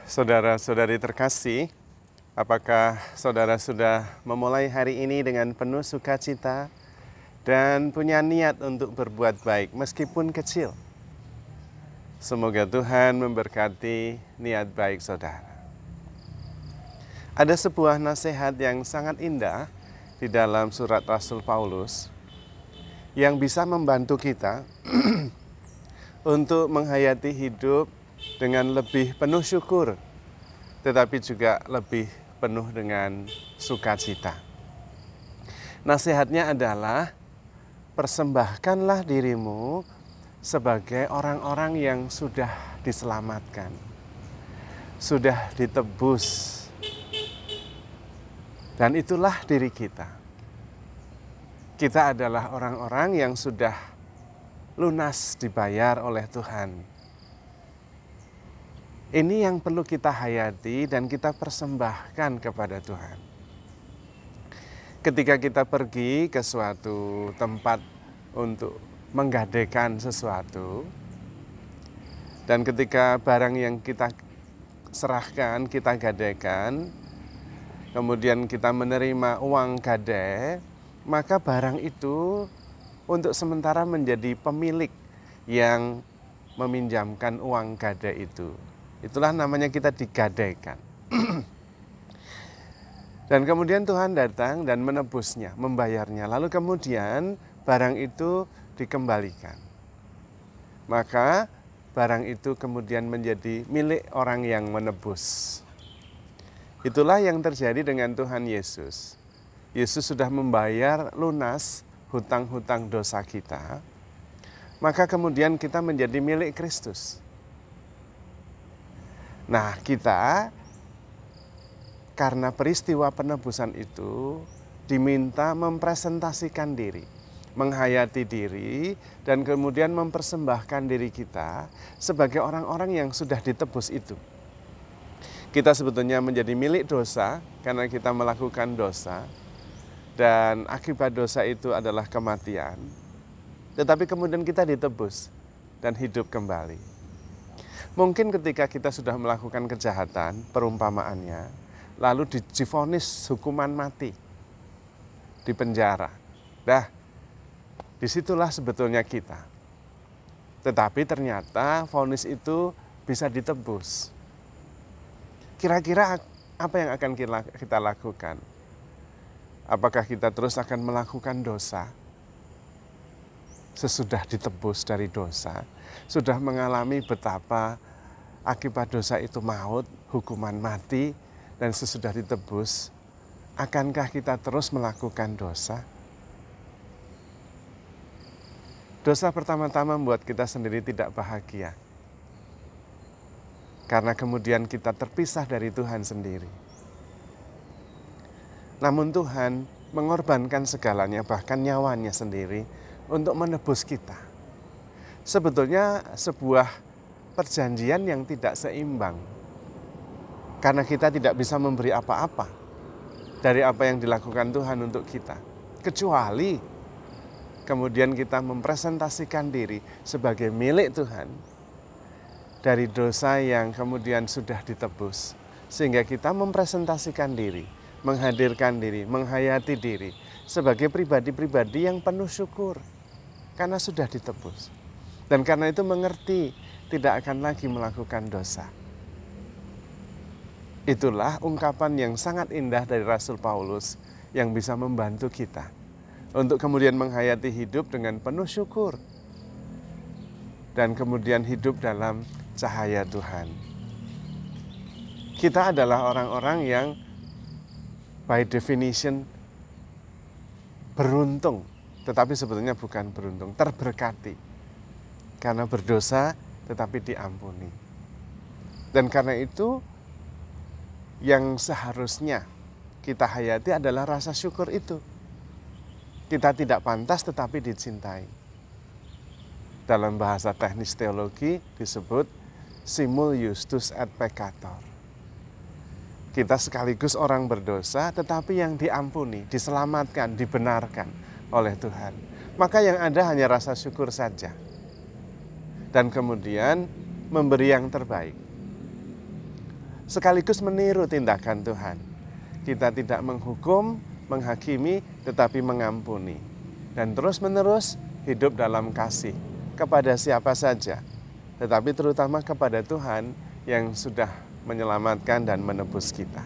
Saudara-saudari terkasih, apakah saudara sudah memulai hari ini dengan penuh sukacita dan punya niat untuk berbuat baik meskipun kecil? Semoga Tuhan memberkati niat baik saudara. Ada sebuah nasihat yang sangat indah di dalam surat Rasul Paulus yang bisa membantu kita untuk menghayati hidup dengan lebih penuh syukur, tetapi juga lebih penuh dengan sukacita. Nasihatnya adalah, persembahkanlah dirimu sebagai orang-orang yang sudah diselamatkan, sudah ditebus. Dan itulah diri kita. Kita adalah orang-orang yang sudah lunas dibayar oleh Tuhan. Ini yang perlu kita hayati dan kita persembahkan kepada Tuhan. Ketika kita pergi ke suatu tempat untuk menggadekan sesuatu, dan ketika barang yang kita serahkan, kita gadekan, kemudian kita menerima uang gade, maka barang itu untuk sementara menjadi pemilik yang meminjamkan uang gade itu. Itulah namanya kita digadaikan. Dan kemudian Tuhan datang dan menebusnya, membayarnya. Lalu kemudian barang itu dikembalikan. Maka barang itu kemudian menjadi milik orang yang menebus. Itulah yang terjadi dengan Tuhan Yesus. Yesus sudah membayar lunas hutang-hutang dosa kita. Maka kemudian kita menjadi milik Kristus. Nah, kita karena peristiwa penebusan itu diminta mempresentasikan diri, menghayati diri, dan kemudian mempersembahkan diri kita sebagai orang-orang yang sudah ditebus itu. Kita sebetulnya menjadi milik dosa karena kita melakukan dosa, dan akibat dosa itu adalah kematian. Tetapi kemudian kita ditebus dan hidup kembali. Mungkin ketika kita sudah melakukan kejahatan, perumpamaannya, lalu divonis hukuman mati di penjara. Disitulah sebetulnya kita. Tetapi ternyata vonis itu bisa ditebus. Kira-kira apa yang akan kita lakukan? Apakah kita terus akan melakukan dosa? Sesudah ditebus dari dosa, sudah mengalami betapa akibat dosa itu maut, hukuman mati, dan sesudah ditebus, akankah kita terus melakukan dosa? Dosa pertama-tama membuat kita sendiri tidak bahagia. Karena kemudian kita terpisah dari Tuhan sendiri. Namun Tuhan mengorbankan segalanya, bahkan nyawanya sendiri, untuk menebus kita. Sebetulnya sebuah perjanjian yang tidak seimbang. Karena kita tidak bisa memberi apa-apa dari apa yang dilakukan Tuhan untuk kita. Kecuali kemudian kita mempresentasikan diri sebagai milik Tuhan dari dosa yang kemudian sudah ditebus. Sehingga kita mempresentasikan diri, menghadirkan diri, menghayati diri sebagai pribadi-pribadi yang penuh syukur karena sudah ditebus. Dan karena itu mengerti tidak akan lagi melakukan dosa. Itulah ungkapan yang sangat indah dari Rasul Paulus yang bisa membantu kita untuk kemudian menghayati hidup dengan penuh syukur dan kemudian hidup dalam cahaya Tuhan. Kita adalah orang-orang yang by definition beruntung, tetapi sebetulnya bukan beruntung, terberkati. Karena berdosa tetapi diampuni. Dan karena itu yang seharusnya kita hayati adalah rasa syukur itu. Kita tidak pantas tetapi dicintai. Dalam bahasa teknis teologi disebut simul justus et peccator. Kita sekaligus orang berdosa tetapi yang diampuni, diselamatkan, dibenarkan oleh Tuhan. Maka yang ada hanya rasa syukur saja. Dan kemudian memberi yang terbaik. sekaligus meniru tindakan Tuhan. Kita tidak menghukum, menghakimi, tetapi mengampuni. Dan terus-menerus hidup dalam kasih kepada siapa saja, tetapi terutama kepada Tuhan yang sudah menyelamatkan dan menebus kita.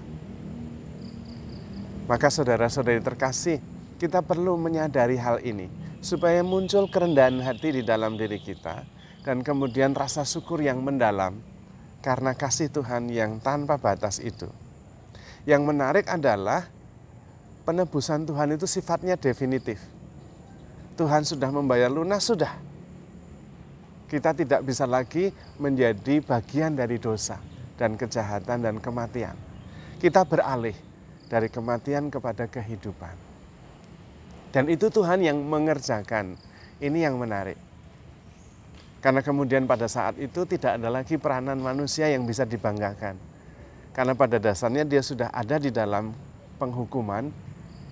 Maka saudara-saudari terkasih, kita perlu menyadari hal ini, supaya muncul kerendahan hati di dalam diri kita, dan kemudian rasa syukur yang mendalam, karena kasih Tuhan yang tanpa batas itu. Yang menarik adalah penebusan Tuhan itu sifatnya definitif. Tuhan sudah membayar lunas, sudah. Kita tidak bisa lagi menjadi bagian dari dosa dan kejahatan dan kematian. Kita beralih dari kematian kepada kehidupan. Dan itu Tuhan yang mengerjakan. Ini yang menarik. Karena kemudian pada saat itu tidak ada lagi peranan manusia yang bisa dibanggakan. Karena pada dasarnya dia sudah ada di dalam penghukuman,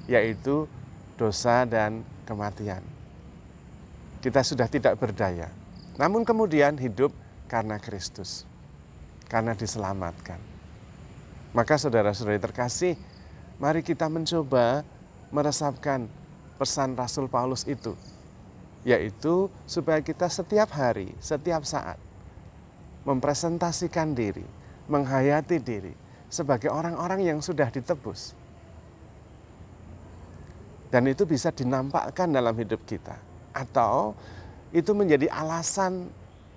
yaitu dosa dan kematian. Kita sudah tidak berdaya. Namun kemudian hidup karena Kristus. Karena diselamatkan. Maka saudara-saudari terkasih, mari kita mencoba meresapkan pesan Rasul Paulus itu. Yaitu supaya kita setiap hari, setiap saat mempresentasikan diri, menghayati diri sebagai orang-orang yang sudah ditebus. Dan itu bisa dinampakkan dalam hidup kita. Atau itu menjadi alasan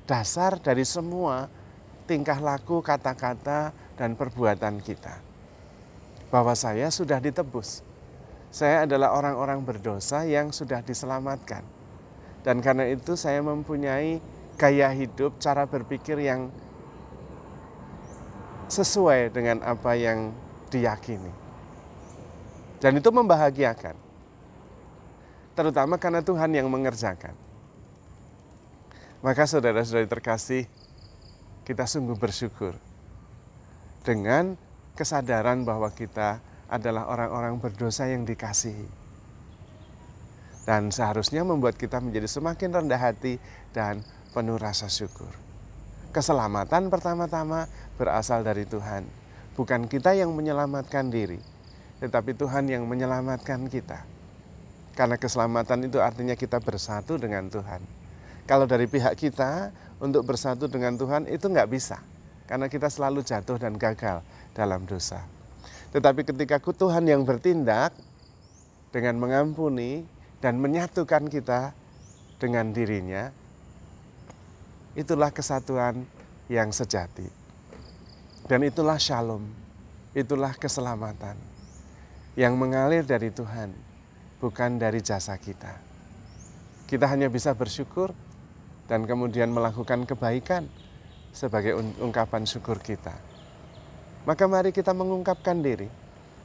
dasar dari semua tingkah laku, kata-kata, dan perbuatan kita. Bahwa saya sudah ditebus. Saya adalah orang-orang berdosa yang sudah diselamatkan. Dan karena itu saya mempunyai gaya hidup, cara berpikir yang sesuai dengan apa yang diyakini. Dan itu membahagiakan. Terutama karena Tuhan yang mengerjakan. Maka saudara-saudari terkasih, kita sungguh bersyukur dengan kesadaran bahwa kita adalah orang-orang berdosa yang dikasihi. Dan seharusnya membuat kita menjadi semakin rendah hati dan penuh rasa syukur. Keselamatan pertama-tama berasal dari Tuhan. Bukan kita yang menyelamatkan diri, tetapi Tuhan yang menyelamatkan kita. Karena keselamatan itu artinya kita bersatu dengan Tuhan. Kalau dari pihak kita untuk bersatu dengan Tuhan itu nggak bisa. Karena kita selalu jatuh dan gagal dalam dosa. Tetapi ketika Tuhan yang bertindak dengan mengampuni dan menyatukan kita dengan dirinya, itulah kesatuan yang sejati. Dan itulah shalom, itulah keselamatan yang mengalir dari Tuhan, bukan dari jasa kita. Kita hanya bisa bersyukur dan kemudian melakukan kebaikan sebagai ungkapan syukur kita. Maka mari kita mengungkapkan diri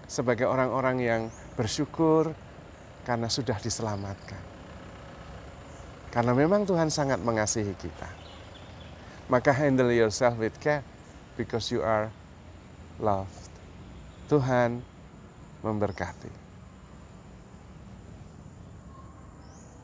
sebagai orang-orang yang bersyukur karena sudah diselamatkan. Karena memang Tuhan sangat mengasihi kita. Maka handle yourself with care because you are loved. Tuhan memberkati.